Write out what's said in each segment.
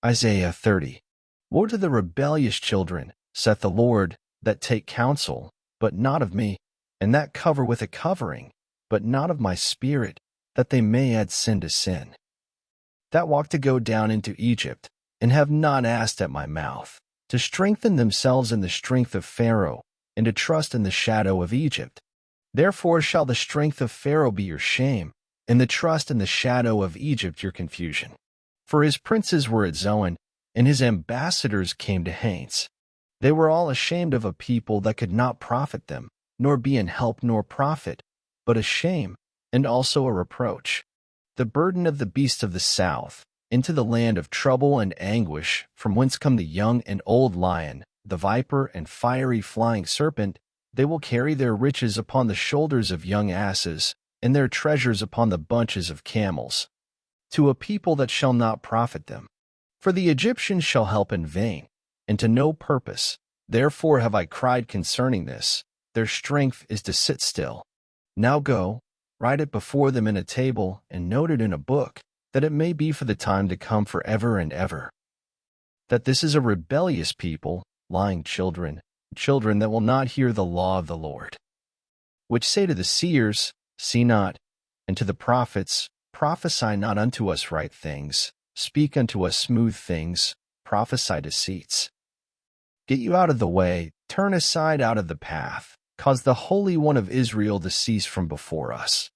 Isaiah 30. Woe to the rebellious children, saith the Lord, that take counsel, but not of me, and that cover with a covering, but not of my spirit, that they may add sin to sin. That walk to go down into Egypt, and have not asked at my mouth, to strengthen themselves in the strength of Pharaoh, and to trust in the shadow of Egypt. Therefore shall the strength of Pharaoh be your shame, and the trust in the shadow of Egypt your confusion. For his princes were at Zoan, and his ambassadors came to Hanes. They were all ashamed of a people that could not profit them, nor be in help nor profit, but a shame, and also a reproach. The burden of the beasts of the south, into the land of trouble and anguish, from whence come the young and old lion, the viper and fiery flying serpent. They will carry their riches upon the shoulders of young asses, and their treasures upon the bunches of camels, to a people that shall not profit them. For the Egyptians shall help in vain, and to no purpose. Therefore have I cried concerning this, their strength is to sit still. Now go, write it before them in a table, and note it in a book, that it may be for the time to come forever and ever. That this is a rebellious people, lying children, children that will not hear the law of the Lord. Which say to the seers, See not, and to the prophets, Prophesy not unto us right things, speak unto us smooth things, prophesy deceits. Get you out of the way, turn aside out of the path, cause the Holy One of Israel to cease from before us.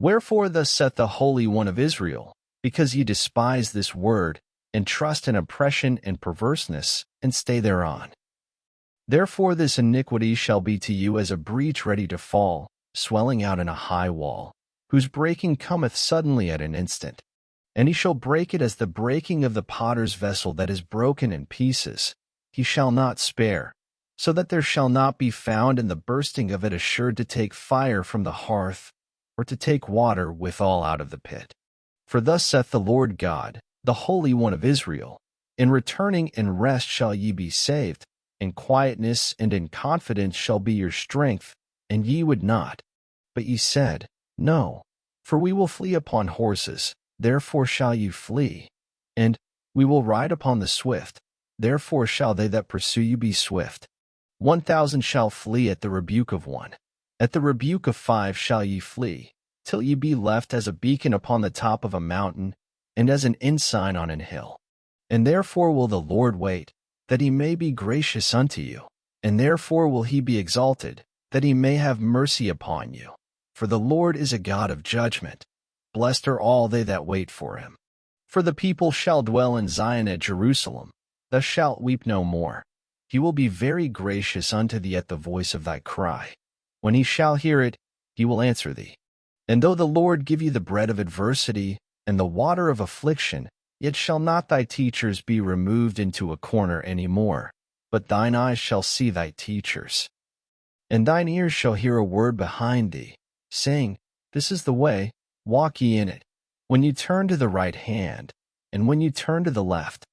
Wherefore thus saith the Holy One of Israel, because ye despise this word, and trust in oppression and perverseness, and stay thereon. Therefore this iniquity shall be to you as a breach ready to fall, swelling out in a high wall, whose breaking cometh suddenly at an instant. And he shall break it as the breaking of the potter's vessel that is broken in pieces. He shall not spare, so that there shall not be found in the bursting of it assured to take fire from the hearth, or to take water withal out of the pit. For thus saith the Lord God, the Holy One of Israel, In returning and rest shall ye be saved, in quietness and in confidence shall be your strength, and ye would not. But ye said, No, for we will flee upon horses, therefore shall ye flee. And, We will ride upon the swift, therefore shall they that pursue you be swift. 1,000 shall flee at the rebuke of one. At the rebuke of 5 shall ye flee, till ye be left as a beacon upon the top of a mountain, and as an ensign on an hill. And therefore will the Lord wait, that he may be gracious unto you, and therefore will he be exalted, that he may have mercy upon you. For the Lord is a God of judgment. Blessed are all they that wait for him. For the people shall dwell in Zion at Jerusalem. Thou shalt weep no more. He will be very gracious unto thee at the voice of thy cry. When he shall hear it, he will answer thee. And though the Lord give you the bread of adversity, and the water of affliction, yet shall not thy teachers be removed into a corner any more, but thine eyes shall see thy teachers. And thine ears shall hear a word behind thee, saying, This is the way, walk ye in it. When you turn to the right hand, and when you turn to the left,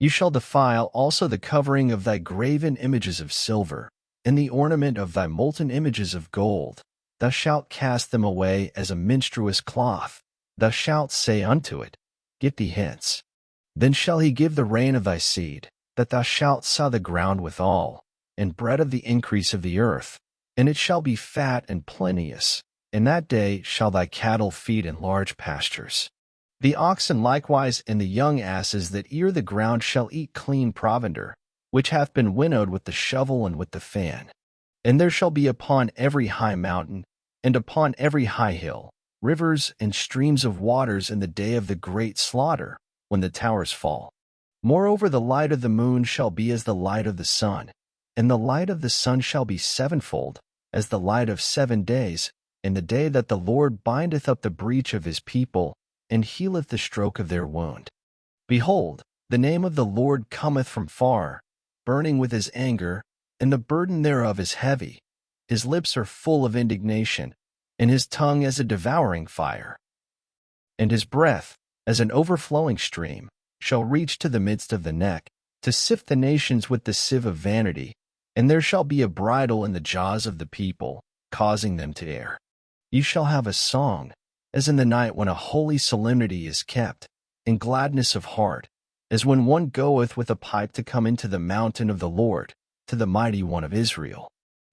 you shall defile also the covering of thy graven images of silver, and the ornament of thy molten images of gold. Thou shalt cast them away as a menstruous cloth. Thou shalt say unto it, Get thee hence. Then shall he give the rain of thy seed, that thou shalt sow the ground withal, and bread of the increase of the earth, and it shall be fat and plenteous. In that day shall thy cattle feed in large pastures. The oxen likewise and the young asses that ear the ground shall eat clean provender, which hath been winnowed with the shovel and with the fan. And there shall be upon every high mountain, and upon every high hill, rivers and streams of waters in the day of the great slaughter, when the towers fall. Moreover the light of the moon shall be as the light of the sun, and the light of the sun shall be sevenfold, as the light of 7 days, in the day that the Lord bindeth up the breach of his people, and healeth the stroke of their wound. Behold, the name of the Lord cometh from far, burning with his anger, and the burden thereof is heavy. His lips are full of indignation, and his tongue as a devouring fire. And his breath, as an overflowing stream, shall reach to the midst of the neck, to sift the nations with the sieve of vanity. And there shall be a bridle in the jaws of the people, causing them to err. Ye shall have a song, as in the night when a holy solemnity is kept, in gladness of heart, as when one goeth with a pipe to come into the mountain of the Lord, to the mighty one of Israel.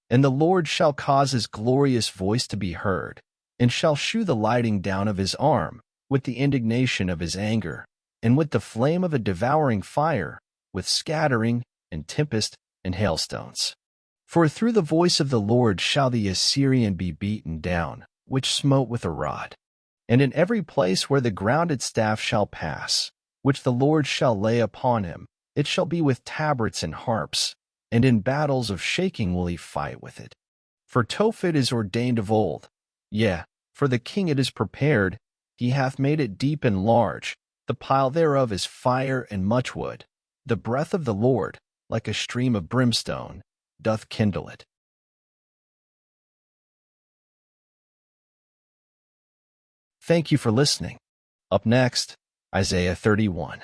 And the Lord shall cause his glorious voice to be heard, and shall shew the lighting down of his arm, with the indignation of his anger, and with the flame of a devouring fire, with scattering, and tempest, and hailstones. For through the voice of the Lord shall the Assyrian be beaten down, which smote with a rod. And in every place where the grounded staff shall pass, which the Lord shall lay upon him, it shall be with tabrets and harps, and in battles of shaking will he fight with it. For Tophet is ordained of old, yea, for the king it is prepared, he hath made it deep and large, the pile thereof is fire and much wood. The breath of the Lord, like a stream of brimstone, doth kindle it. Thank you for listening. Up next, Isaiah 31.